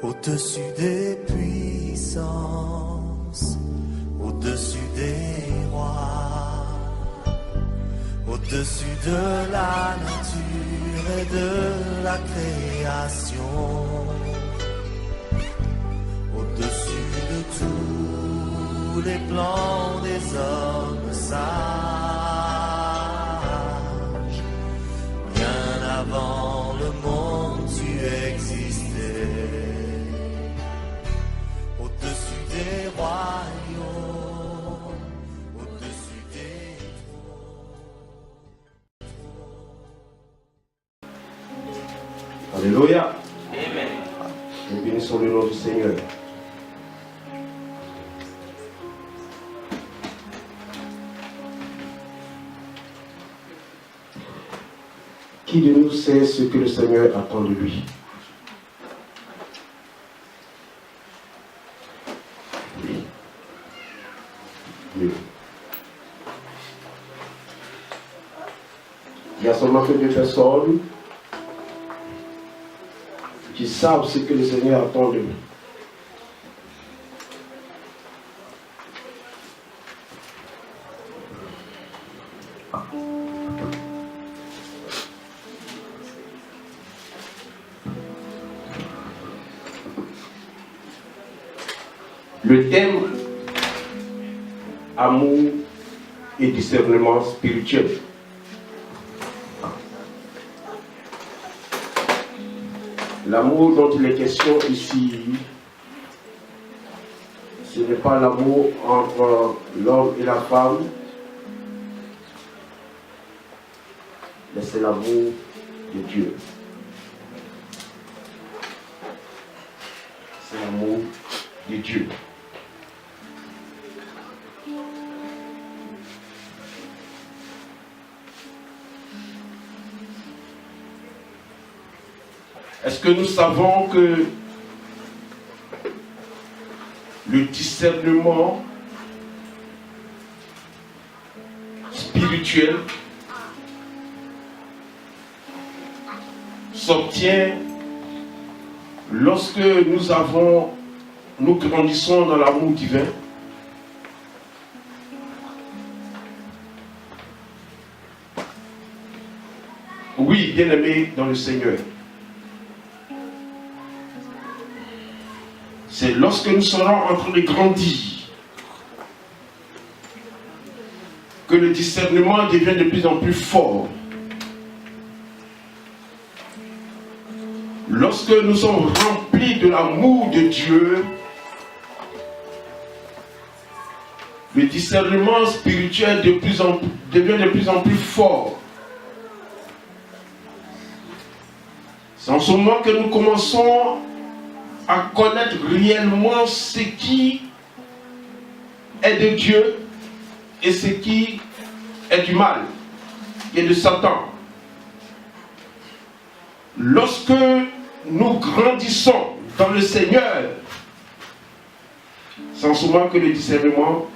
Au-dessus des puissances, au-dessus des rois, au-dessus de la nature et de la création, au-dessus de tous les plans des hommes sages, bien avant le monde tu existais. Au-dessus des royaumes, au-dessus des trônes. Alléluia. Amen. Nous bénissons le nom du Seigneur. Qui de nous sait ce que le Seigneur attend de lui? Dieu. Il y a seulement que deux personnes qui savent ce que le Seigneur attend de nous. Le thème amour et discernement spirituel. L'amour dont il est question ici, ce n'est pas l'amour entre l'homme et la femme, mais c'est l'amour de Dieu. C'est l'amour de Dieu. Est-ce que nous savons que le discernement spirituel s'obtient lorsque nous grandissons dans l'amour divin? Oui, bien-aimés dans le Seigneur. C'est lorsque nous serons en train de grandir que le discernement devient de plus en plus fort. Lorsque nous sommes remplis de l'amour de Dieu, le discernement spirituel devient de plus en plus fort. C'est en ce moment que nous commençons à connaître réellement ce qui est de Dieu et ce qui est du mal et de Satan. Lorsque nous grandissons dans le Seigneur, c'est en ce moment que le discernement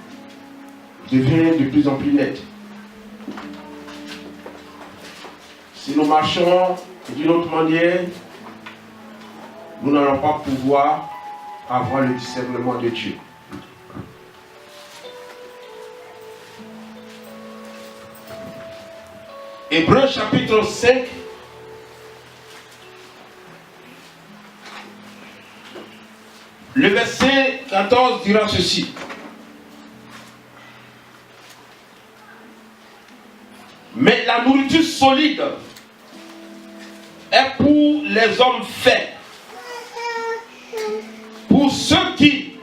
devient de plus en plus net. Si nous marchons d'une autre manière, nous n'allons pas pouvoir avoir le discernement de Dieu. Hébreux chapitre 5, le verset 14 dira ceci. Mais la nourriture solide est pour les hommes faits, pour ceux qui,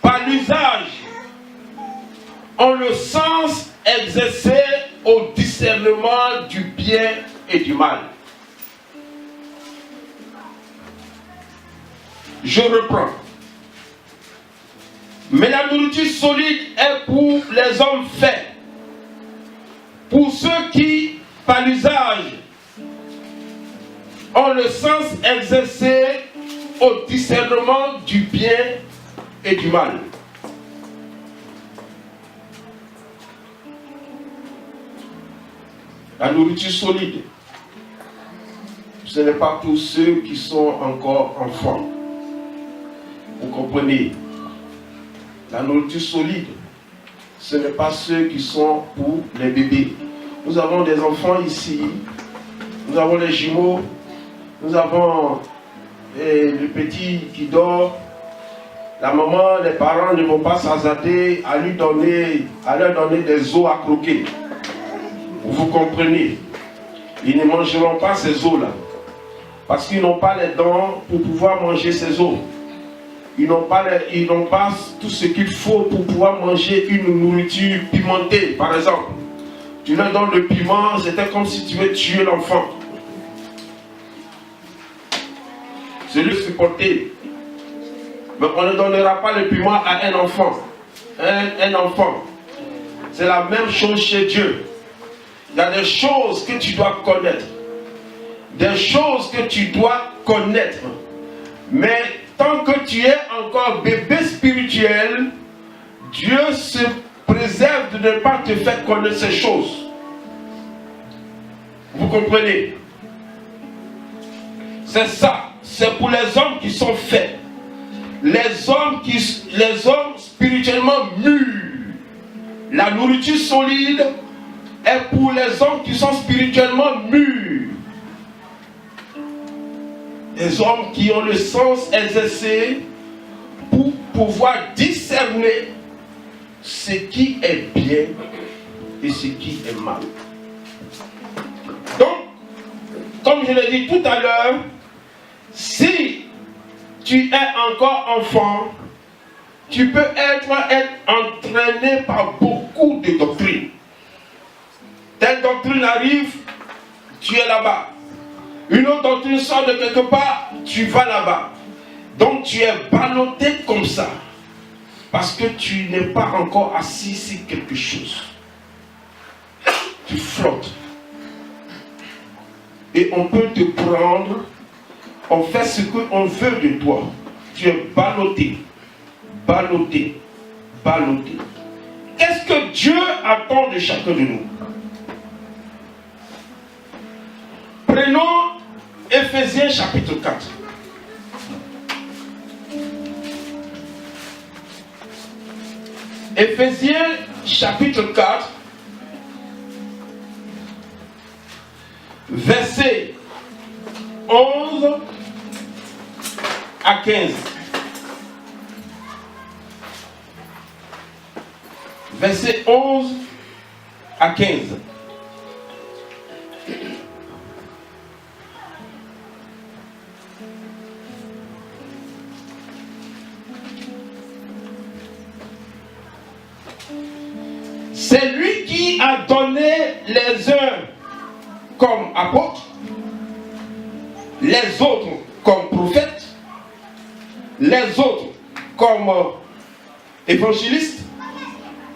par l'usage, ont le sens exercé au discernement du bien et du mal. Je reprends. Mais la nourriture solide est pour les hommes faits, pour ceux qui, par l'usage, ont le sens exercé au discernement du bien et du mal. La nourriture solide ce n'est pas tous ceux qui sont encore enfants. Vous comprenez? La nourriture solide, ce n'est pas ceux qui sont pour les bébés. Nous avons des enfants ici, nous avons les jumeaux, nous avons le petit qui dort. La maman, les parents ne vont pas s'hasarder à leur donner des os à croquer. Vous comprenez? Ils ne mangeront pas ces os-là. Parce qu'ils n'ont pas les dents pour pouvoir manger ces os. Ils n'ont pas tout ce qu'il faut pour pouvoir manger une nourriture pimentée, par exemple. Tu leur donnes le piment, c'était comme si tu veux tuer l'enfant. C'est lui supporter. Mais on ne donnera pas le piment à un enfant. Un enfant. C'est la même chose chez Dieu. Il y a des choses que tu dois connaître. Des choses que tu dois connaître. Mais tant que tu es encore bébé spirituel, Dieu se préserve de ne pas te faire connaître ces choses. Vous comprenez? C'est ça. C'est pour les hommes qui sont faits. Les hommes spirituellement mûrs. La nourriture solide est pour les hommes qui sont spirituellement mûrs. Les hommes qui ont le sens exercé pour pouvoir discerner ce qui est bien et ce qui est mal. Donc, comme je l'ai dit tout à l'heure, si tu es encore enfant, tu peux être entraîné par beaucoup de doctrines. Telle doctrine arrive, tu es là-bas. Une autre doctrine sort de quelque part, tu vas là-bas. Donc tu es ballotté comme ça. Parce que tu n'es pas encore assis sur quelque chose. Tu flottes. Et on peut te prendre, on fait ce qu'on veut de toi. Tu es ballotté, ballotté, ballotté. Qu'est-ce que Dieu attend de chacun de nous? Prenons Éphésiens chapitre 4. Éphésiens chapitre 4, versets 11 à 15. Versets 11 à 15. C'est lui qui a donné les uns comme apôtres, les autres comme prophètes, les autres comme évangélistes,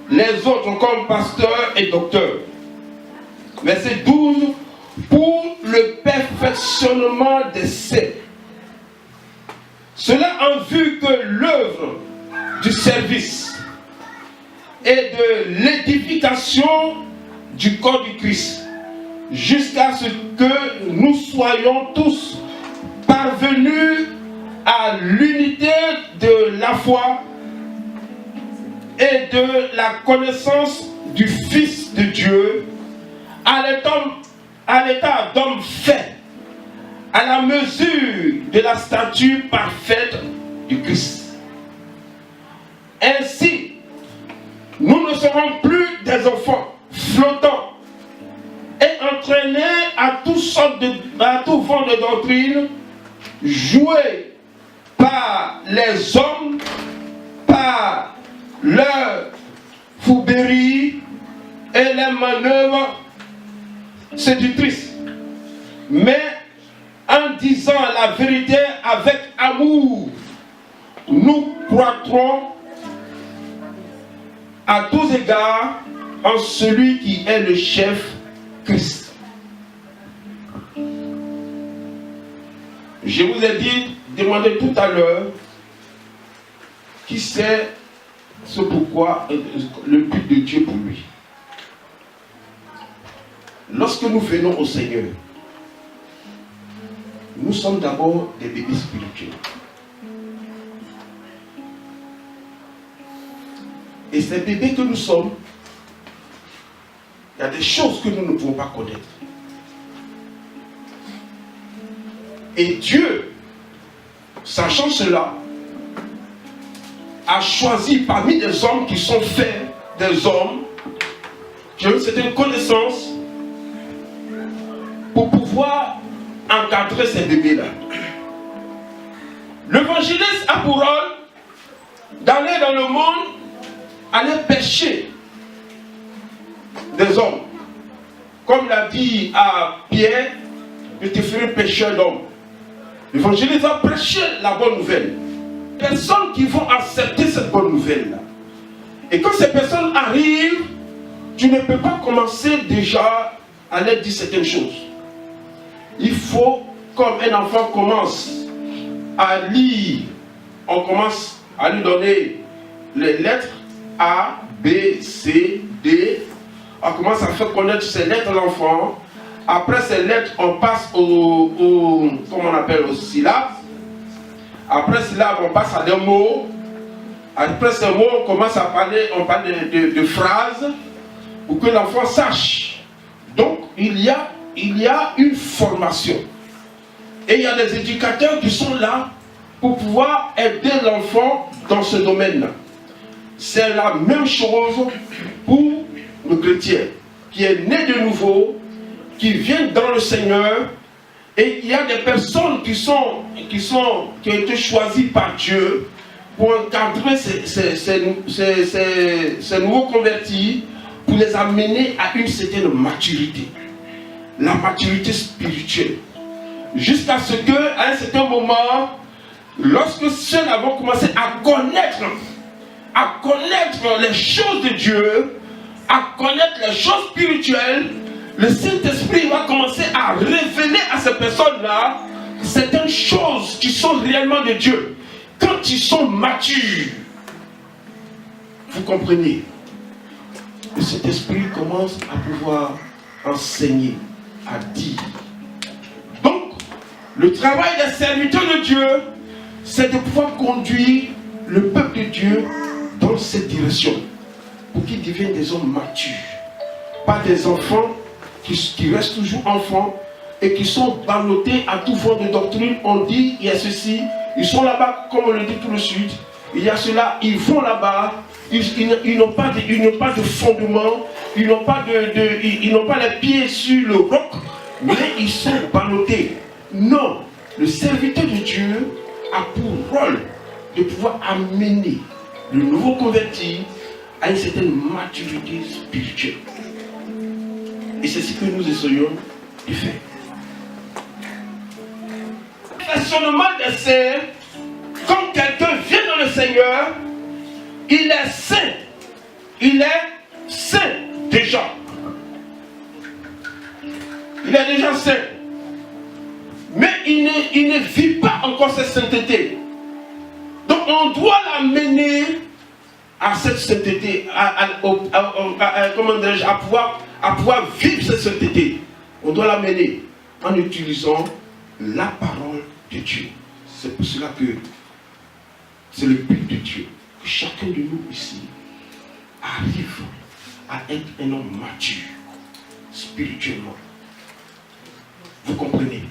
les autres comme pasteurs et docteurs. Verset 12, pour le perfectionnement des saints. Cela en vue que l'œuvre du service et de l'édification du corps du Christ, jusqu'à ce que nous soyons tous parvenus à l'unité de la foi et de la connaissance du Fils de Dieu, à l'état d'homme fait, à la mesure de la stature parfaite du Christ. Ainsi, nous ne serons plus des enfants flottants et entraînés à tout vent de doctrine, joués par les hommes, par leur fourberie et les manœuvres séductrices. Mais en disant la vérité avec amour, nous croîtrons à tous égards en celui qui est le chef, Christ. Je vous ai demandé tout à l'heure qui sait ce pourquoi le but de Dieu pour lui. Lorsque nous venons au Seigneur, nous sommes d'abord des bébés spirituels. Et ces bébés que nous sommes, il y a des choses que nous ne pouvons pas connaître. Et Dieu, sachant cela, a choisi parmi des hommes qui sont faits, des hommes qui ont une certaine connaissance pour pouvoir encadrer ces bébés-là. L'évangéliste a pour rôle d'aller dans le monde, aller pêcher des hommes. Comme l'a dit à Pierre, je te ferai pêcheur d'hommes. L'évangéliste va prêcher la bonne nouvelle. Personnes qui vont accepter cette bonne nouvelle-là. Et quand ces personnes arrivent, tu ne peux pas commencer déjà à leur dire certaines choses. Il faut, comme un enfant commence à lire, on commence à lui donner les lettres A, B, C, D. On commence à faire connaître ces lettres à l'enfant. Après ces lettres, on passe comment on appelle, aux syllabes. Après syllabes, on passe à des mots. Après ces mots, on commence à parler, on parle de phrases pour que l'enfant sache. Donc, il y a une formation. Et il y a des éducateurs qui sont là pour pouvoir aider l'enfant dans ce domaine-là. C'est la même chose pour le chrétien qui est né de nouveau, qui vient dans le Seigneur, et il y a des personnes qui ont été choisies par Dieu pour encadrer ces nouveaux convertis, pour les amener à une certaine maturité, la maturité spirituelle, jusqu'à ce qu'à un certain moment, lorsque ceux-là vont commencer à connaître les choses de Dieu, à connaître les choses spirituelles, le Saint-Esprit va commencer à révéler à ces personnes-là certaines choses qui sont réellement de Dieu. Quand ils sont matures, vous comprenez, le Saint-Esprit commence à pouvoir enseigner, à dire. Donc, le travail des serviteurs de Dieu, c'est de pouvoir conduire le peuple de Dieu dans cette direction, pour qu'ils deviennent des hommes matures, pas des enfants qui restent toujours enfants et qui sont ballottés à tout vent de doctrine. On dit, il y a ceci, ils sont là-bas, comme on le dit tout de suite, il y a cela, ils vont là-bas, ils n'ont pas de fondement, ils n'ont pas les pieds sur le roc, mais ils sont ballottés. Non, le serviteur de Dieu a pour rôle de pouvoir amener le nouveau converti à une certaine maturité spirituelle. Et c'est ce que nous essayons de faire. Le perfectionnement des saints, quand quelqu'un vient dans le Seigneur, il est saint. Il est saint déjà. Il est déjà saint. Mais il ne vit pas encore cette sainteté. Donc on doit l'amener à cette sainteté, à pouvoir vivre cette sainteté. On doit l'amener en utilisant la parole de Dieu. C'est pour cela que c'est le but de Dieu, que chacun de nous ici arrive à être un homme mature spirituellement. Vous comprenez?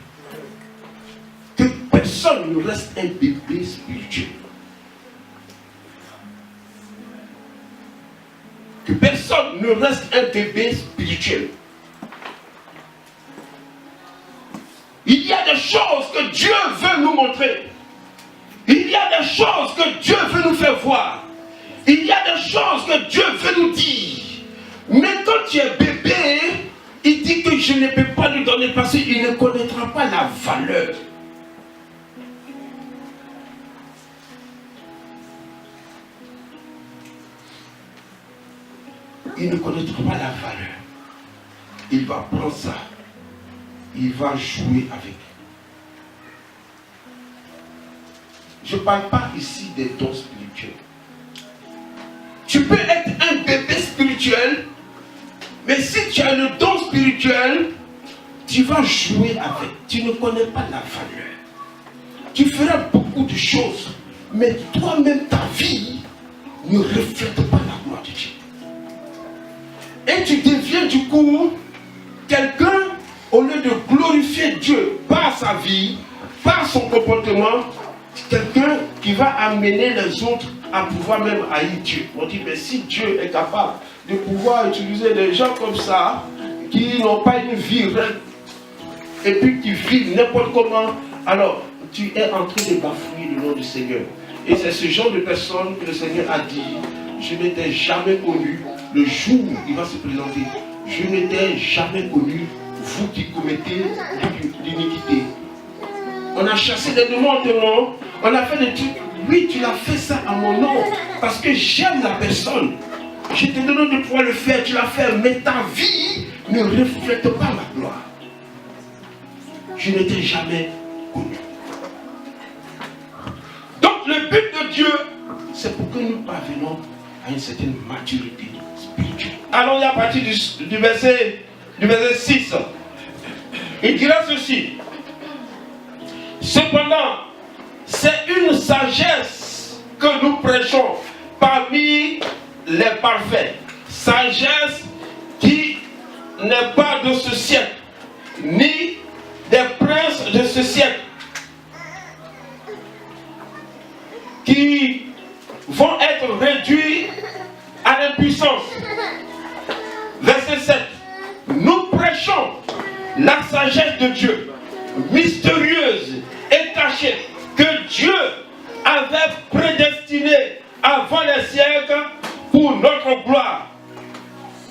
Que personne ne reste un bébé spirituel. Que personne ne reste un bébé spirituel. Il y a des choses que Dieu veut nous montrer. Il y a des choses que Dieu veut nous faire voir. Il y a des choses que Dieu veut nous dire. Mais quand tu es bébé, il dit que je ne peux pas lui donner parce qu'il ne connaîtra pas la valeur. Il ne connaîtra pas la valeur. Il va prendre ça. Il va jouer avec. Je ne parle pas ici des dons spirituels. Tu peux être un bébé spirituel, mais si tu as le don spirituel, tu vas jouer avec, tu ne connais pas la valeur. Tu feras beaucoup de choses, mais toi-même, ta vie ne reflète pas la gloire de Dieu. Et tu deviens du coup quelqu'un, au lieu de glorifier Dieu par sa vie, par son comportement, quelqu'un qui va amener les autres à pouvoir même haïr Dieu. On dit, mais si Dieu est capable de pouvoir utiliser des gens comme ça, qui n'ont pas une vie et puis qui vivent n'importe comment, alors tu es en train de bafouiller le nom du Seigneur. Et c'est ce genre de personne que le Seigneur a dit, je n'étais jamais connu. Le jour où il va se présenter, je n'étais jamais connu, vous qui commettez l'iniquité. On a chassé des démons en ton nom, on a fait des trucs. Oui, tu l'as fait ça à mon nom, parce que j'aime la personne. Je te donne de pouvoir le faire, tu l'as fait, mais ta vie ne reflète pas ma gloire. Je n'étais jamais connu. Donc le but de Dieu, c'est pour que nous parvenions à une certaine maturité spirituelle. Allons-y à partir du verset 6. Il dira ceci. Cependant, c'est une sagesse que nous prêchons parmi les parfaits. Sagesse qui n'est pas de ce siècle, ni des princes de ce siècle, qui vont être réduits à l'impuissance. Verset 7. Nous prêchons la sagesse de Dieu, mystérieuse et cachée, que Dieu avait prédestinée avant les siècles pour notre gloire.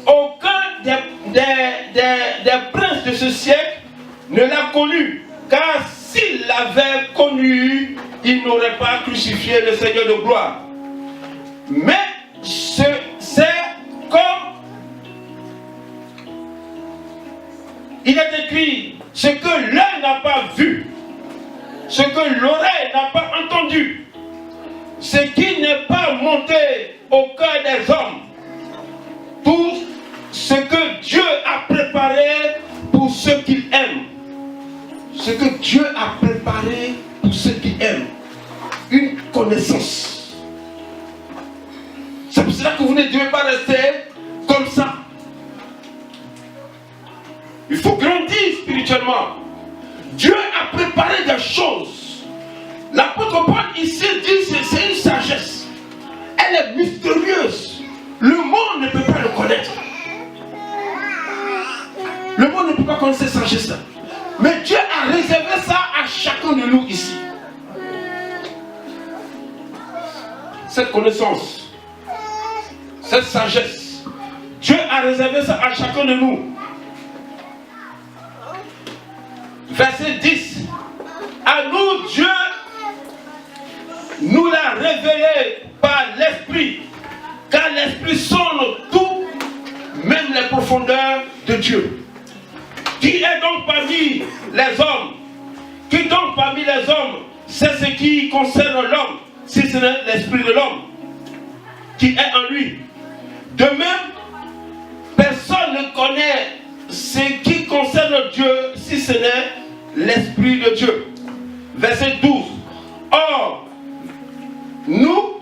Aucun des princes de ce siècle ne l'a connu, car s'il l'avait connu, il n'aurait pas crucifié le Seigneur de gloire. Mais c'est comme il est écrit, ce que l'œil n'a pas vu, ce que l'oreille n'a pas entendu, ce qui n'est pas monté au cœur des hommes, tout ce que Dieu a préparé pour ceux qu'il aime. Ce que Dieu a préparé pour ceux qui aiment. Une connaissance. C'est pour cela que vous ne devez pas rester comme ça. Il faut grandir spirituellement. Dieu a préparé des choses. L'apôtre Paul ici dit que c'est une sagesse. Elle est mystérieuse. Le monde ne peut pas le connaître. Le monde ne peut pas connaître cette sagesse-là. Mais Dieu a réservé ça à chacun de nous ici. Cette connaissance, cette sagesse, Dieu a réservé ça à chacun de nous. Verset 10. À nous, Dieu nous l'a révélé par l'Esprit, car l'Esprit sonde tout, même les profondeurs de Dieu. Qui est donc parmi les hommes? Qui donc parmi les hommes c'est ce qui concerne l'homme, si ce n'est l'esprit de l'homme qui est en lui? De même, personne ne connaît ce qui concerne Dieu si ce n'est l'esprit de Dieu. Verset 12. Or, nous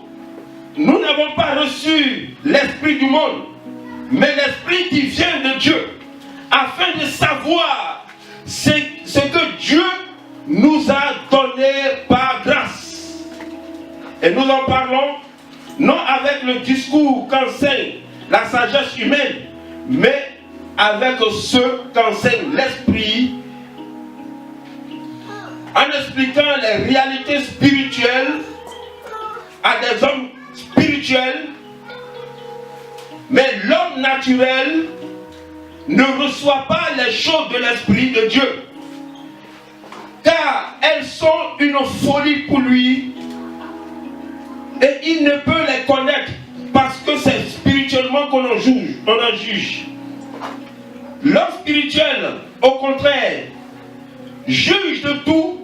n'avons pas reçu l'esprit du monde, mais l'esprit qui vient de Dieu, afin de savoir ce que Dieu nous a donné par grâce. Et nous en parlons non avec le discours qu'enseigne la sagesse humaine, mais avec ce qu'enseigne l'esprit, en expliquant les réalités spirituelles à des hommes spirituels. Mais l'homme naturel ne reçoit pas les choses de l'Esprit de Dieu, car elles sont une folie pour lui, et il ne peut les connaître parce que c'est spirituellement qu'on en juge. L'homme spirituel, au contraire, juge de tout,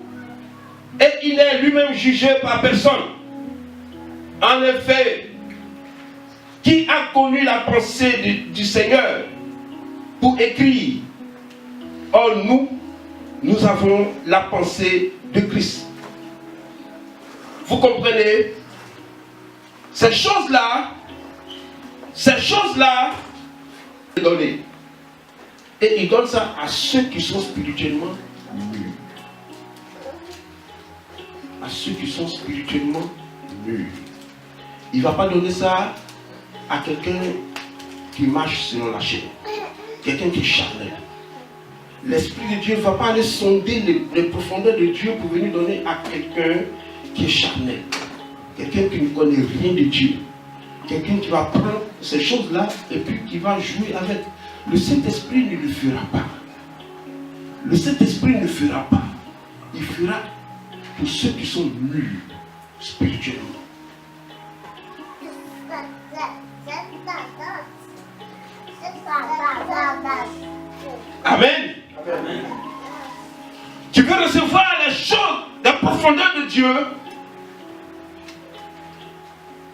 et il est lui-même jugé par personne. En effet, qui a connu la pensée du Seigneur pour écrire? Or nous avons la pensée de Christ. Vous comprenez? Ces choses-là, données. Et il donne ça à ceux qui sont spirituellement mûrs. À ceux qui sont spirituellement mûrs. Il ne va pas donner ça à quelqu'un qui marche selon la chair. Quelqu'un qui est charnel. L'Esprit de Dieu ne va pas aller sonder les profondeurs de Dieu pour venir donner à quelqu'un qui est charnel. Quelqu'un qui ne connaît rien de Dieu. Quelqu'un qui va prendre ces choses-là et puis qui va jouer avec. Le Saint-Esprit ne le fera pas. Le Saint-Esprit ne le fera pas. Il fera pour ceux qui sont mûrs spirituellement. Amen. Amen. Tu peux recevoir les choses, la profondeur de Dieu.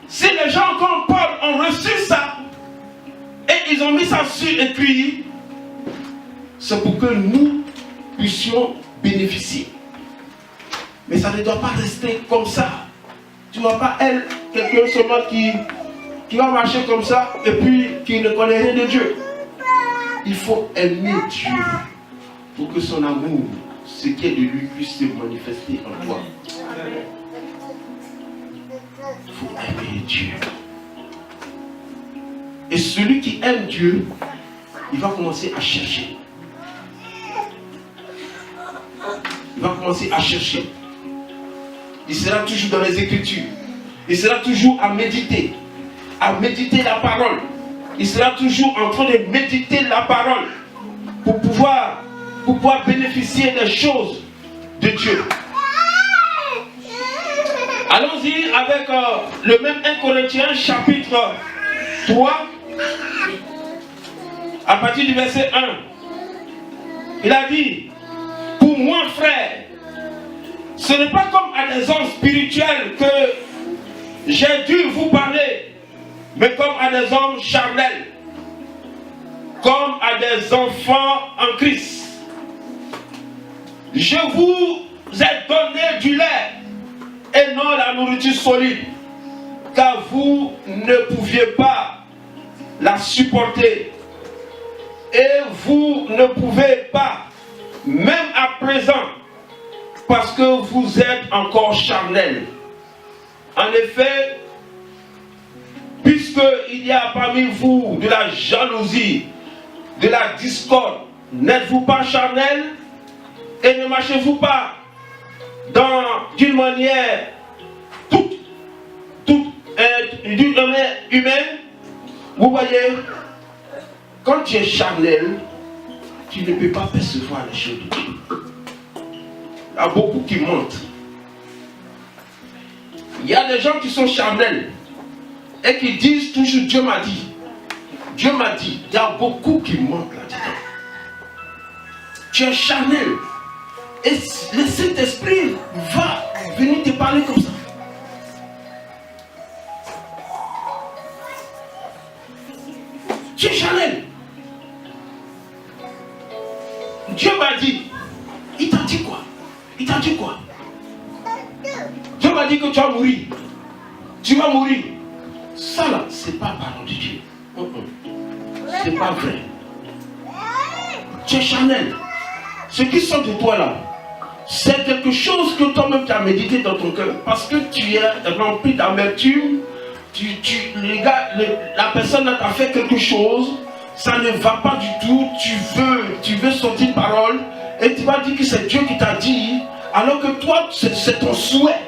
Si les gens comme Paul ont reçu ça et ils ont mis ça sur écrit, c'est pour que nous puissions bénéficier. Mais ça ne doit pas rester comme ça. Tu ne vois pas quelqu'un seulement qui va marcher comme ça et puis qui ne connaît rien de Dieu. Il faut aimer Dieu pour que son amour, ce qui est de lui, puisse se manifester en toi. Il faut aimer Dieu. Et celui qui aime Dieu, il va commencer à chercher. Il va commencer à chercher. Il sera toujours dans les Écritures. Il sera toujours à méditer la parole. Il sera toujours en train de méditer la parole pour pouvoir bénéficier des choses de Dieu. Allons-y avec le même 1 Corinthiens chapitre 3 à partir du verset 1. Il a dit: pour moi, frère, ce n'est pas comme à des hommes spirituels que j'ai dû vous parler, mais comme à des hommes charnels, comme à des enfants en Christ. Je vous ai donné du lait et non la nourriture solide, car vous ne pouviez pas la supporter. Et vous ne pouvez pas, même à présent, parce que vous êtes encore charnel. En effet, puisqu'il y a parmi vous de la jalousie, de la discorde, n'êtes-vous pas charnel et ne marchez-vous pas d'une manière toute humaine? Vous voyez, quand tu es charnel, tu ne peux pas percevoir les choses de Dieu. Il y a beaucoup qui mentent. Il y a des gens qui sont charnels et qui disent toujours Dieu m'a dit. Dieu m'a dit. Il y a beaucoup qui mentent là-dedans. Tu es charnel. Et le Saint-Esprit va venir te parler comme ça. Tu es charnel. Dieu m'a dit. Il t'a dit quoi? Il t'a dit quoi? Dieu m'a dit que tu vas mourir. Tu vas mourir. Ça là, c'est pas parole de Dieu. C'est pas vrai. Tu es charnel. Ce qui sort de toi là, c'est quelque chose que toi-même tu as médité dans ton cœur. Parce que tu es rempli d'amertume. La personne là t'a fait quelque chose. Ça ne va pas du tout. Tu veux sortir parole. Et tu vas dire que c'est Dieu qui t'a dit. Alors que toi, c'est ton souhait.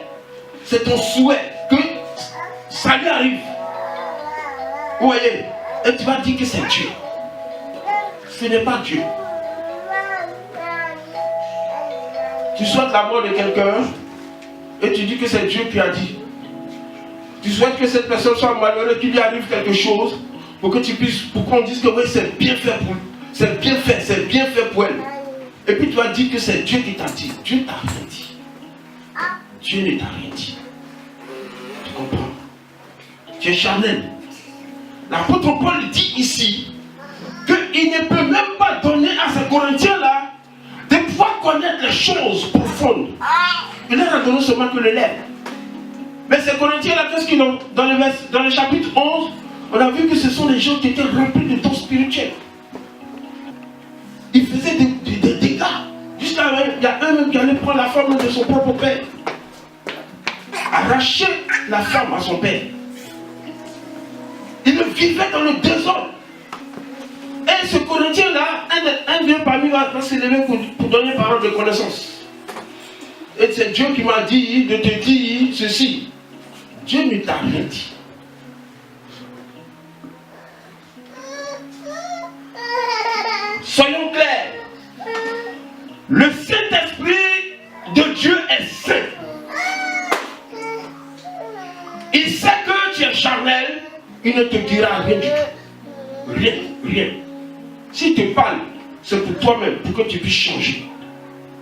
C'est ton souhait que ça lui arrive. Vous voyez? Et tu vas dire que c'est Dieu. Ce n'est pas Dieu. Tu souhaites la mort de quelqu'un et tu dis que c'est Dieu qui a dit. Tu souhaites que cette personne soit malheureuse, qu'il lui arrive quelque chose pour que tu puisses, pour qu'on dise que oui, c'est bien fait pour lui. C'est bien fait pour elle. Et puis tu vas dire que c'est Dieu qui t'a dit. Dieu t'a rien dit. Dieu ne t'a rien dit. Tu comprends? Tu es charnel. L'apôtre Paul dit ici qu'il ne peut même pas donner à ces Corinthiens là choses profondes. Il leur a donné seulement que le lait. Mais ces Corinthiens-là, qu'est-ce qu'ils ont dans le chapitre 11, on a vu que ce sont des gens qui étaient remplis de dons spirituels. Ils faisaient des dégâts. Jusqu'à il y a un même qui allait prendre la femme de son propre père. Arracher la femme à son père. Il vivait dans le désordre. Et ce Corinthien-là, un d'eux parmi va s'élever pour donner parole de connaissance. Et c'est Dieu qui m'a dit de te dire ceci. Dieu ne t'a rien dit. Soyons clairs. Le Saint-Esprit de Dieu est saint. Il sait que tu es charnel, il ne te dira rien du tout. Rien, rien. S'il te parle, c'est pour toi-même, pour que tu puisses changer.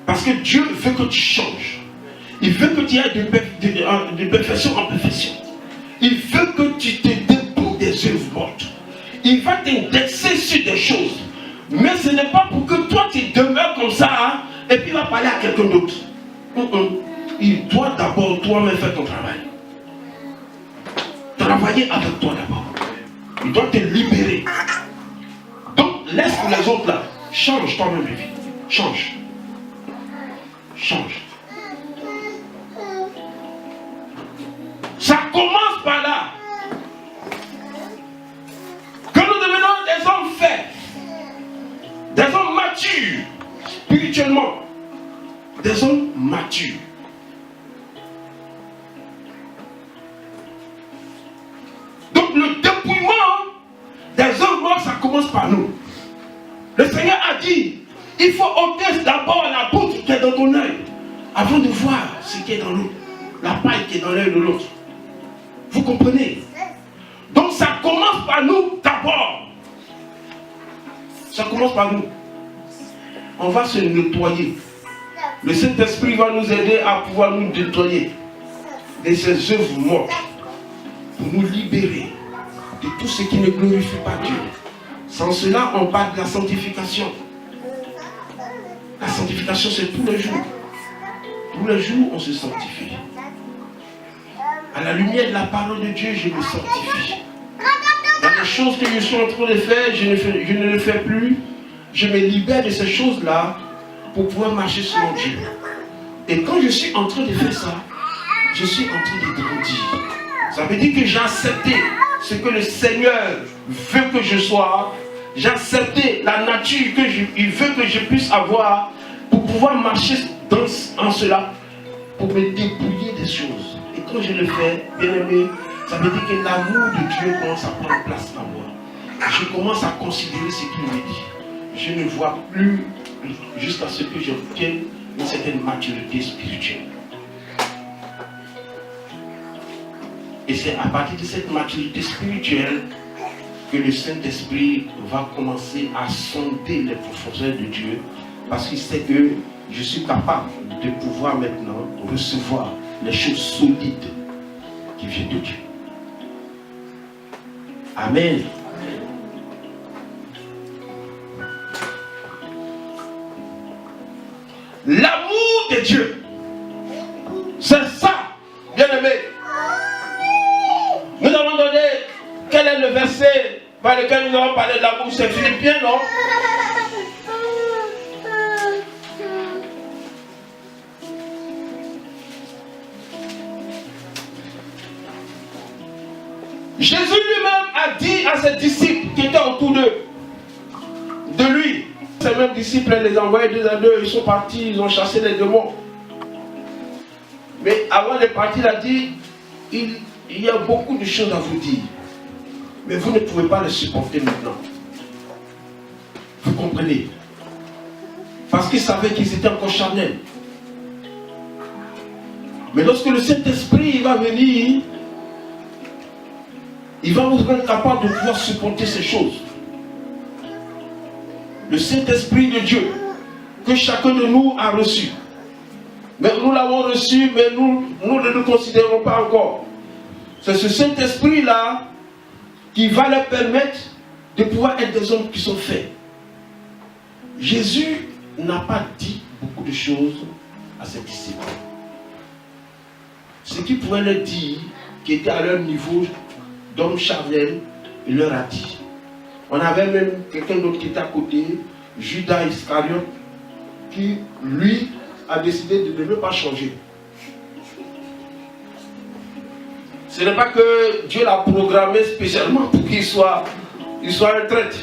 Parce que Dieu veut que tu changes. Il veut que tu ailles de perfection en perfection. Il veut que tu te dépouilles des œuvres mortes. Il va t'indexer sur des choses. Mais ce n'est pas pour que toi tu demeures comme ça, hein, et puis il va parler à quelqu'un d'autre. Il doit d'abord toi-même faire ton travail. Travailler avec toi d'abord. Il doit te libérer. Donc laisse les autres là. Change toi-même de vie. Change. Change. Ça commence par là. Que nous devenons des hommes faits. Des hommes matures. Spirituellement. Des hommes matures. Donc le dépouillement des hommes morts, ça commence par nous. Le Seigneur a dit, il faut ôter d'abord la poutre qui est dans ton œil, avant de voir ce qui est dans l'autre, la paille qui est dans l'œil de l'autre. Vous comprenez? Donc ça commence par nous d'abord. Ça commence par nous. On va se nettoyer. Le Saint-Esprit va nous aider à pouvoir nous nettoyer de ces œuvres mortes, pour nous libérer de tout ce qui ne glorifie pas Dieu. Sans cela, on parle de la sanctification. La sanctification, c'est tous les jours. Tous les jours, on se sanctifie. À la lumière de la parole de Dieu, je me sanctifie. Dans les choses que je suis en train de faire, je ne le fais plus. Je me libère de ces choses-là pour pouvoir marcher selon Dieu. Et quand je suis en train de faire ça, je suis en train de grandir. Ça veut dire que j'ai accepté ce que le Seigneur veut que je sois. J'ai accepté la nature qu'il veut que je puisse avoir pour pouvoir marcher en cela, pour me dépouiller des choses. Et quand je le fais, bien aimé, ça veut dire que l'amour de Dieu commence à prendre place en moi. Je commence à considérer ce qu'il me dit. Je ne vois plus jusqu'à ce que j'obtienne une certaine maturité spirituelle. Et c'est à partir de cette maturité spirituelle que le Saint-Esprit va commencer à sonder les profondeurs de Dieu, parce qu'il sait que je suis capable de pouvoir maintenant recevoir les choses solides qui viennent de Dieu. Amen. L'amour de Dieu, c'est ça, bien-aimé. Nous avons donné quel est le verset par lequel nous avons parlé de l'amour. C'est Philippiens, non? Jésus lui-même a dit à ses disciples qui étaient autour de lui. Ces mêmes disciples, les envoyés deux à deux, ils sont partis, ils ont chassé les démons. Mais avant de partir, il a dit, il y a beaucoup de choses à vous dire. Mais vous ne pouvez pas les supporter maintenant. Vous comprenez? Parce qu'ils savaient qu'ils étaient encore charnels. Mais lorsque le Saint-Esprit va venir, il va vous rendre capable de pouvoir supporter ces choses. Le Saint-Esprit de Dieu, que chacun de nous a reçu. Mais nous l'avons reçu, mais nous ne le considérons pas encore. C'est ce Saint-Esprit-là qui va leur permettre de pouvoir être des hommes qui sont faits. Jésus n'a pas dit beaucoup beaucoup de choses à ses disciples. Ce qu'il pouvait leur dire, qui était à leur niveau d'homme charnel, il leur a dit. On avait même quelqu'un d'autre qui était à côté, Judas Iscariote, qui lui a décidé de ne même pas changer. Ce n'est pas que Dieu l'a programmé spécialement pour qu'il soit un traître.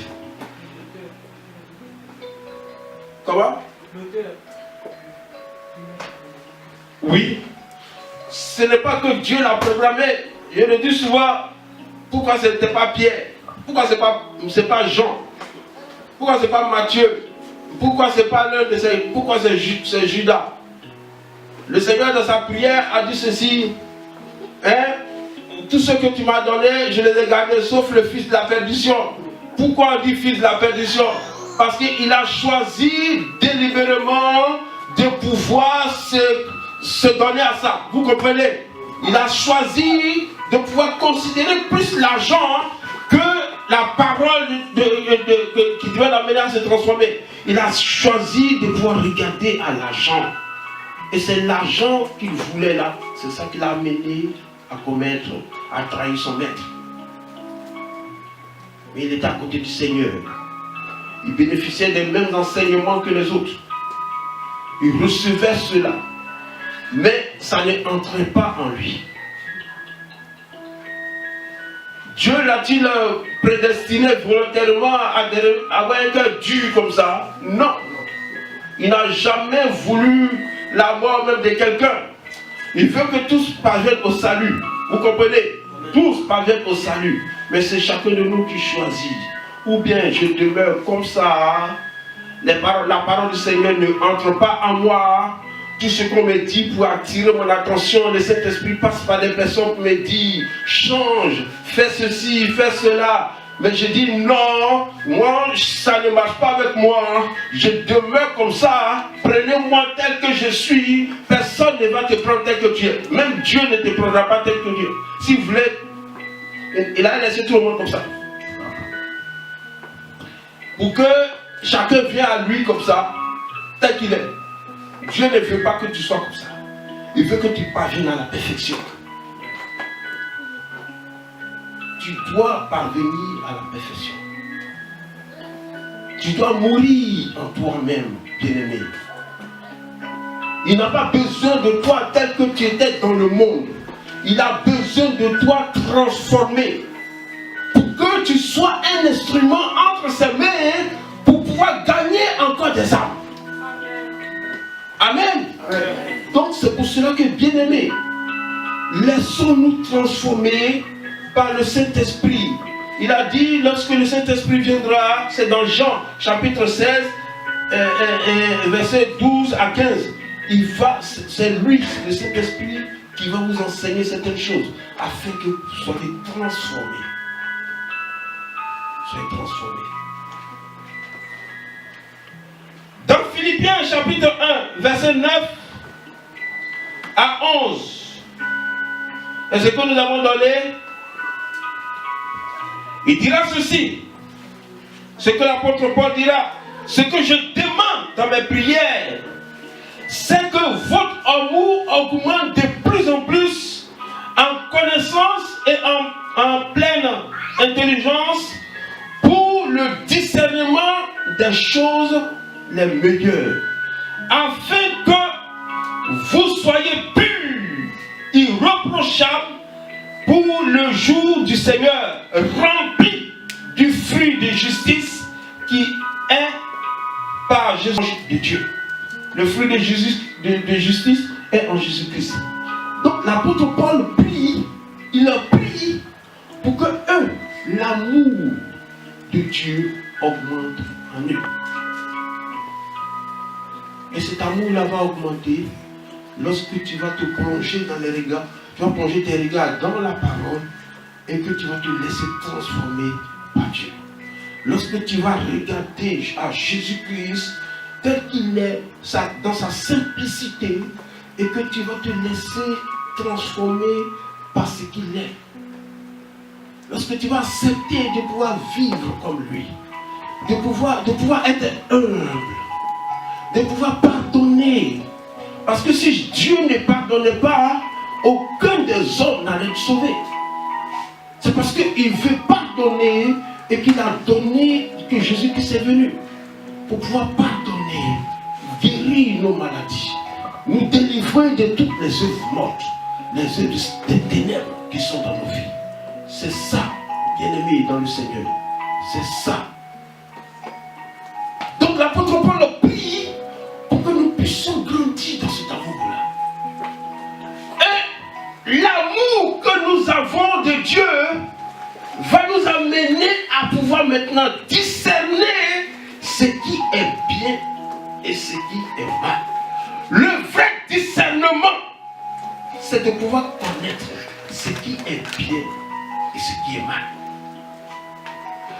Comment? Oui. Ce n'est pas que Dieu l'a programmé. Je le dis souvent, pourquoi ce n'était pas Pierre? Pourquoi ce n'est pas Jean? Pourquoi ce n'est pas Matthieu? Pourquoi ce n'est pas l'un de ces... Pourquoi c'est Judas? Le Seigneur dans sa prière a dit ceci. Hein? Tout ce que tu m'as donné, je les ai gardés, sauf le fils de la perdition. Pourquoi on dit fils de la perdition? Parce qu'il a choisi délibérément de pouvoir se donner à ça. Vous comprenez? Il a choisi de pouvoir considérer plus l'argent que la parole qui devait l'amener à se transformer. Il a choisi de pouvoir regarder à l'argent. Et c'est l'argent qu'il voulait là. C'est ça qui l'a amené à commettre, à trahir son maître. Mais il était à côté du Seigneur. Il bénéficiait des mêmes enseignements que les autres. Il recevait cela. Mais ça n'entrait pas en lui. Dieu l'a-t-il prédestiné volontairement à avoir un cœur dur comme ça? Non. Il n'a jamais voulu la mort même de quelqu'un. Il veut que tous parviennent au salut. Vous comprenez? Tous parviennent au salut. Mais c'est chacun de nous qui choisit. Ou bien je demeure comme ça. La parole du Seigneur ne entre pas en moi. Tout ce qu'on me dit pour attirer mon attention, le Saint-Esprit passe par des personnes qui me disent change, fais ceci, fais cela. Mais je dis non, moi ça ne marche pas avec moi. Je demeure comme ça. Prenez-moi tel que je suis. Personne ne va te prendre tel que tu es. Même Dieu ne te prendra pas tel que Dieu. Si vous voulez, il a laissé tout le monde comme ça. Pour que chacun vienne à lui comme ça, tel qu'il est. Dieu ne veut pas que tu sois comme ça. Il veut que tu parviennes à la perfection. Tu dois parvenir à la perfection. Tu dois mourir en toi-même, bien-aimé. Il n'a pas besoin de toi tel que tu étais dans le monde. Il a besoin de toi transformé. Pour que tu sois un instrument entre ses mains pour pouvoir gagner encore des âmes. Amen. Amen. Donc c'est pour cela que, bien-aimés, laissons-nous transformer par le Saint-Esprit. Il a dit, lorsque le Saint-Esprit viendra, c'est dans Jean, chapitre 16, versets 12 à 15. C'est lui, le Saint-Esprit, qui va vous enseigner certaines choses, afin que vous soyez transformés. Soyez transformés. Dans Philippiens chapitre 1, verset 9 à 11, et ce que nous avons donné, il dira ceci, ce que l'apôtre Paul dira, ce que je demande dans mes prières, c'est que votre amour augmente de plus en plus en connaissance et en pleine intelligence pour le discernement des choses les meilleurs, afin que vous soyez purs, irréprochables pour le jour du Seigneur, remplis du fruit de justice qui est par Jésus de Dieu. Le fruit de justice est en Jésus-Christ. Donc l'apôtre Paul prie, il a prié pour que l'amour de Dieu augmente en eux. Et cet amour-là va augmenter lorsque tu vas te plonger dans les regards, tu vas plonger tes regards dans la parole et que tu vas te laisser transformer par Dieu. Lorsque tu vas regarder à Jésus-Christ tel qu'il est, dans sa simplicité, et que tu vas te laisser transformer par ce qu'il est. Lorsque tu vas accepter de pouvoir vivre comme lui, de pouvoir être humble, de pouvoir pardonner Parce que si Dieu ne pardonnait pas, aucun des hommes n'allait être sauvé. C'est parce qu'il veut pardonner et qu'il a donné que Jésus-Christ est venu pour pouvoir pardonner, guérir nos maladies, nous délivrer de toutes les œuvres mortes, les œuvres des ténèbres qui sont dans nos vies. C'est ça, bien-aimés dans le Seigneur. C'est ça. Donc l'apôtre Paul prie pour que nous puissions grandir dans cet amour-là. Et l'amour que nous avons de Dieu va nous amener à pouvoir maintenant discerner ce qui est bien et ce qui est mal. Le vrai discernement, c'est de pouvoir connaître ce qui est bien et ce qui est mal.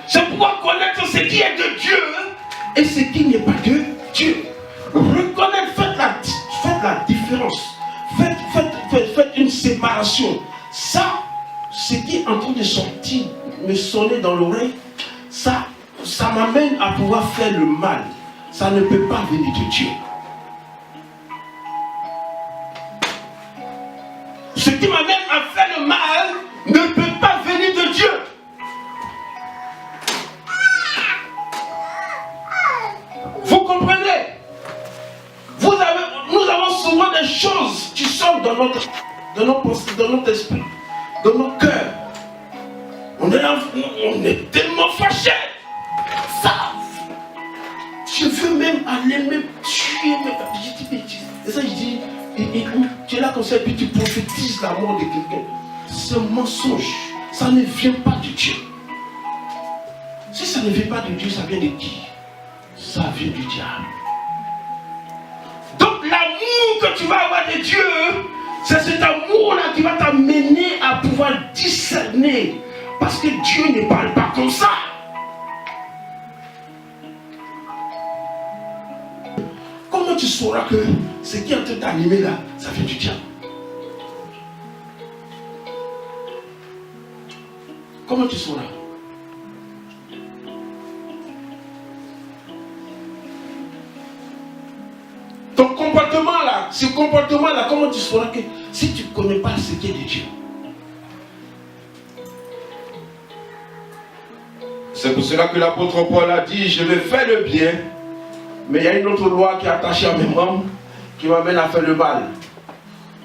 C'est pouvoir connaître ce qui est de Dieu et ce qui n'est pas de Dieu. Reconnaître, faites la différence. Faites une séparation. Ça, ce qui est en train de sortir, me sonner dans l'oreille, ça m'amène à pouvoir faire le mal. Ça ne peut pas venir de Dieu. Ce qui m'amène à faire le mal ne peut pas venir de Dieu. Vous comprenez? Nous avons souvent des choses qui sortent dans nos pensées, dans notre esprit, dans nos cœurs. On est tellement fâchés. Ça, je veux même aller même tuer. Et ça, je dis, tu es là comme ça, et puis tu prophétises la mort de quelqu'un. C'est un mensonge. Ça ne vient pas de Dieu. Si ça ne vient pas de Dieu, ça vient de qui? Ça vient du diable. Donc l'amour que tu vas avoir de Dieu, c'est cet amour-là qui va t'amener à pouvoir discerner. Parce que Dieu ne parle pas comme ça. Comment tu sauras que ce qui est en train d'animer là, ça vient du diable? Comment tu sauras? Ton comportement là, ce comportement là, comment tu sauras que si tu ne connais pas ce qui est de Dieu? C'est pour cela que l'apôtre Paul a dit, je vais faire le bien, mais il y a une autre loi qui est attachée à mes membres, qui m'amène à faire le mal.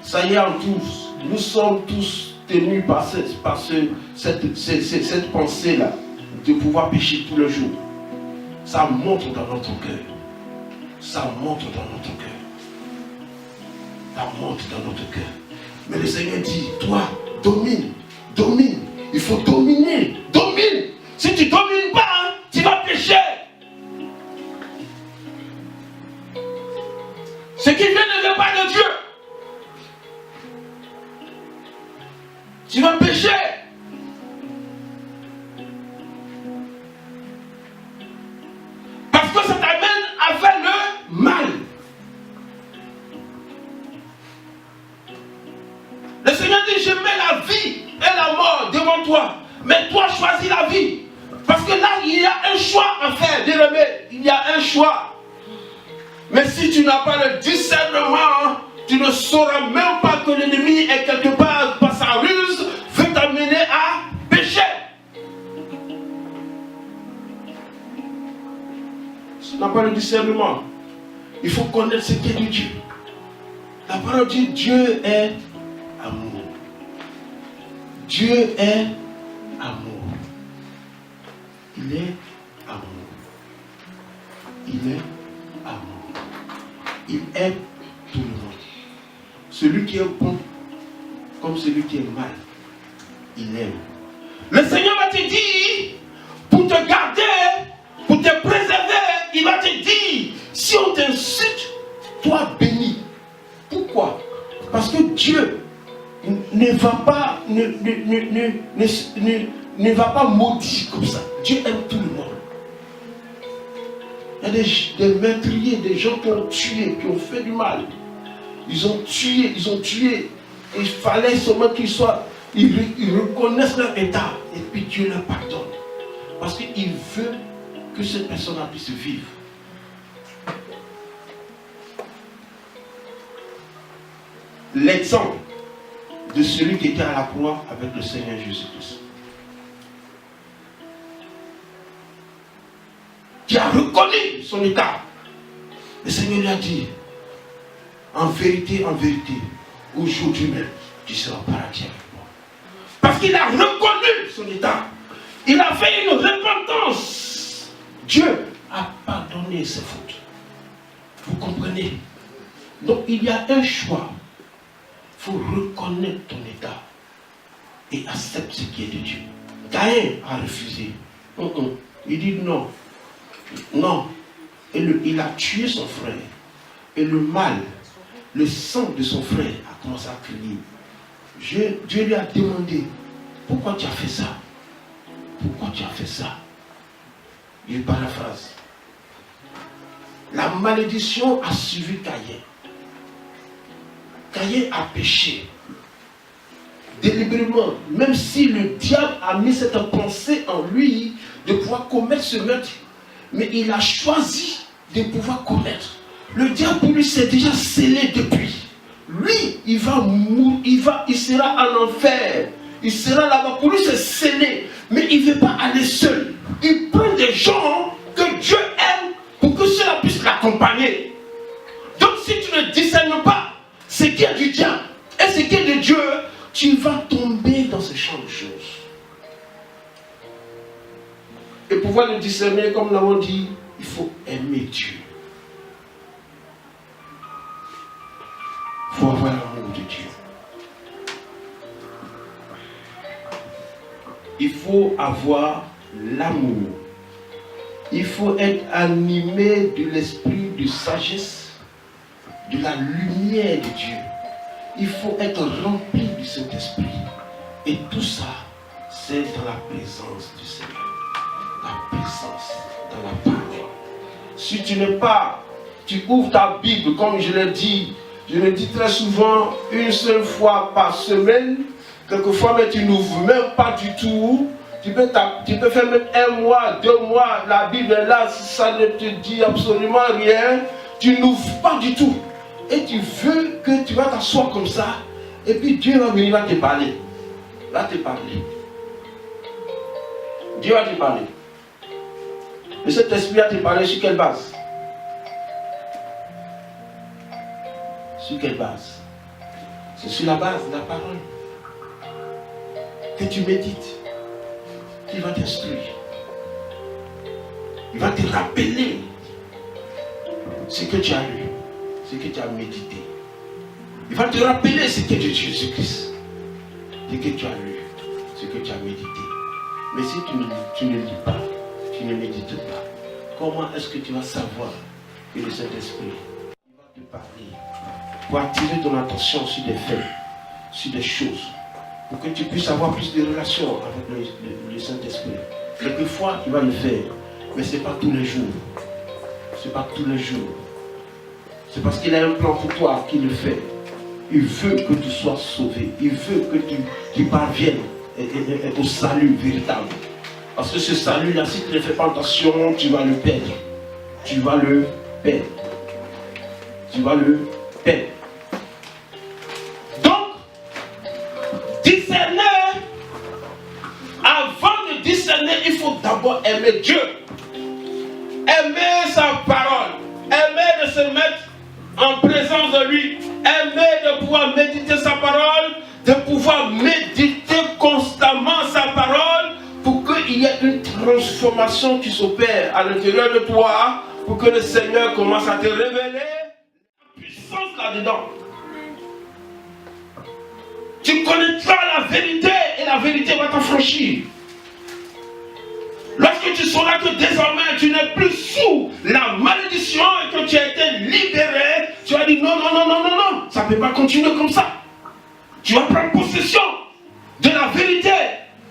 Ça y est, en tous, nous sommes tous tenus par cette pensée-là, de pouvoir pécher tous les jours. Ça monte dans notre cœur. Ça monte dans notre cœur. Ça monte dans notre cœur. Mais le Seigneur dit, toi, domine. Il faut dominer. Domine. Si tu ne domines pas, tu vas pécher. Ce qui vient ne vient pas de Dieu. Tu vas pécher. Parce que ça t'amène à faire le mal. Le Seigneur dit, je mets la vie et la mort devant toi. Mais toi, choisis la vie. Parce que là, il y a un choix à faire, bien-aimé. Il y a un choix. Mais si tu n'as pas le discernement, tu ne sauras même pas que l'ennemi est quelque part, par sa ruse, veut t'amener à pécher. Si tu n'as pas le discernement, il faut connaître ce qui est de Dieu. La parole dit, Dieu est amour. Dieu est amour. Il est amour. Il est amour. Il aime tout le monde. Celui qui est bon comme celui qui est mal, il aime. Le Seigneur va te dire, pour te garder, pour te préserver, il va te dire, si on t'insulte, toi bénis. Pourquoi? Parce que Dieu ne va pas maudire comme ça. Dieu aime tout le monde. Il y a des meurtriers, des gens qui ont tué, qui ont fait du mal. Ils ont tué. Il fallait seulement ils reconnaissent leur état. Et puis Dieu leur pardonne. Parce qu'il veut que cette personne puisse vivre. l'exemple de celui qui était à la croix avec le Seigneur Jésus-Christ. Qui a reconnu son état. Le Seigneur lui a dit, en vérité, aujourd'hui même, tu seras au paradis avec moi. Parce qu'il a reconnu son état. Il a fait une repentance. Dieu a pardonné ses fautes. Vous comprenez? Donc il y a un choix. Il faut reconnaître ton état et accepter ce qui est de Dieu. Caïn a refusé. Il dit non. Non. Et il a tué son frère. Et le mal, le sang de son frère a commencé à crier. Dieu lui a demandé, pourquoi tu as fait ça? Pourquoi tu as fait ça? Il paraphrase. La malédiction a suivi Caïn. Caïn a péché. Délibérément, même si le diable a mis cette pensée en lui de pouvoir commettre ce meurtre, mais il a choisi de pouvoir commettre. Le diable pour lui c'est déjà scellé depuis. Lui, il va mourir, il sera en enfer. Il sera là-bas. Pour lui c'est scellé. Mais il ne veut pas aller seul. Il prend des gens que Dieu aime pour que cela puisse l'accompagner. Donc si tu ne discernes pas ce qui est du diable et ce qui est de Dieu, tu vas tomber dans ce champ de choses. Et pour pouvoir le discerner, comme nous l'avons dit, il faut aimer Dieu. Il faut avoir l'amour de Dieu. Il faut avoir l'amour. Il faut être animé de l'esprit de sagesse, de la lumière de Dieu. Il faut être rempli de cet esprit. Et tout ça, c'est dans la présence du Seigneur. La présence dans la parole. Si tu n'es pas, tu ouvres ta Bible, comme je le dis très souvent, une seule fois par semaine, quelquefois, mais tu n'ouvres même pas du tout. Tu peux faire même 1 mois, 2 mois, la Bible est là, ça ne te dit absolument rien. Tu n'ouvres pas du tout. Et tu veux que tu vas t'asseoir comme ça, et puis Dieu va venir, va te parler. Va te parler. Dieu va te parler. Mais cet esprit va te parler sur quelle base? Sur quelle base? C'est sur la base de la parole. Que tu médites. Il va t'instruire. Il va te rappeler ce que tu as lu, ce que tu as médité. Il va te rappeler ce que est de Jésus-Christ. Ce que tu as lu, ce que tu as médité. Mais si tu ne lis pas, tu ne médites pas, comment est-ce que tu vas savoir que le Saint-Esprit va te parler pour attirer ton attention sur des faits, sur des choses, pour que tu puisses avoir plus de relations avec le Saint-Esprit. Quelquefois, il va le faire, mais ce n'est pas tous les jours. Ce n'est pas tous les jours. C'est parce qu'il a un plan pour toi qu'il le fait. Il veut que tu sois sauvé. Il veut que tu parviennes au salut véritable. Parce que ce salut-là, si tu ne fais pas attention, tu vas le perdre. Tu vas le perdre. Tu vas le perdre. Donc, discerner, avant de discerner, il faut d'abord aimer Dieu. Aimer sa parole. Aimer de se mettre en présence de lui. Aimer de pouvoir méditer sa parole. De pouvoir méditer constamment sa parole. Pour qu'il y ait une transformation qui s'opère à l'intérieur de toi. Pour que le Seigneur commence à te révéler la puissance là-dedans. Tu connaîtras la vérité et la vérité va t'affranchir. Lorsque tu sauras que désormais tu n'es plus sous la malédiction et que tu as été libéré, tu vas dire non, ça ne peut pas continuer comme ça. Tu vas prendre possession de la vérité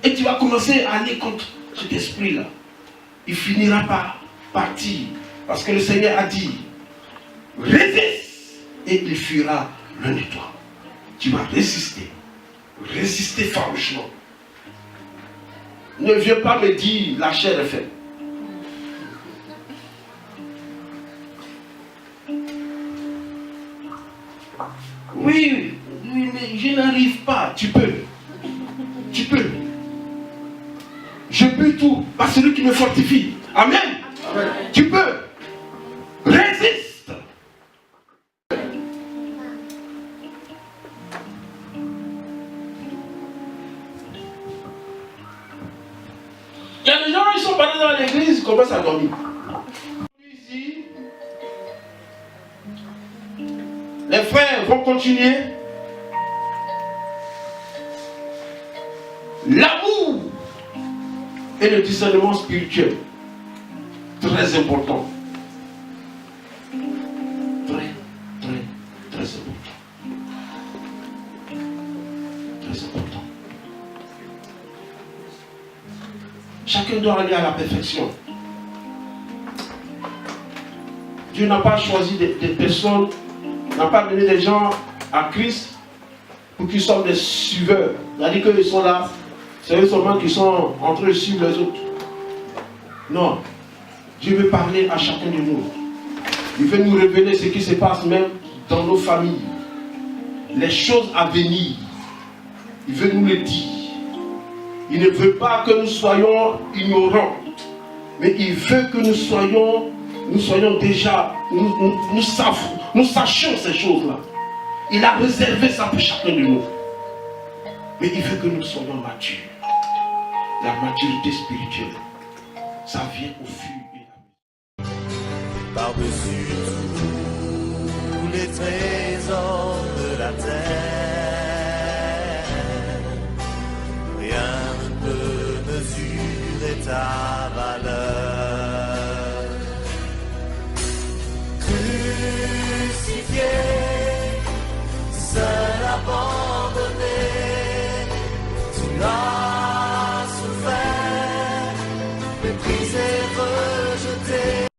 et tu vas commencer à aller contre cet esprit-là. Il finira par partir parce que le Seigneur a dit résiste et il fuira loin de toi. Tu vas résister farouchement. Ne viens pas me dire la chair est faible. Oui, oui, mais je n'arrive pas. Tu peux. Tu peux. Je peux tout par celui qui me fortifie. Amen. Amen. Tu peux. Résiste. Il y a des gens, ils sont partis dans l'église, ils commencent à dormir. Ici, les frères vont continuer. L'amour et le discernement spirituel, très important. Très important. Très important. Chacun doit aller à la perfection. Dieu n'a pas choisi des personnes, n'a pas donné des gens à Christ pour qu'ils soient des suiveurs. C'est-à-dire qu'ils sont là, c'est eux seulement qui sont en train de suivre les autres. Non. Dieu veut parler à chacun de nous. Il veut nous révéler ce qui se passe même dans nos familles. Les choses à venir. Il veut nous le dire. Il ne veut pas que nous soyons ignorants. Mais il veut que nous soyons déjà, nous sachions ces choses-là. Il a réservé ça pour chacun de nous. Mais il veut que nous soyons matures. La maturité spirituelle, ça vient au fur et à mesure. Par-dessus tous les trésors de la terre, rien ne peut mesurer ta valeur. Crucifié, seul abandonné, tu as souffert, méprisé,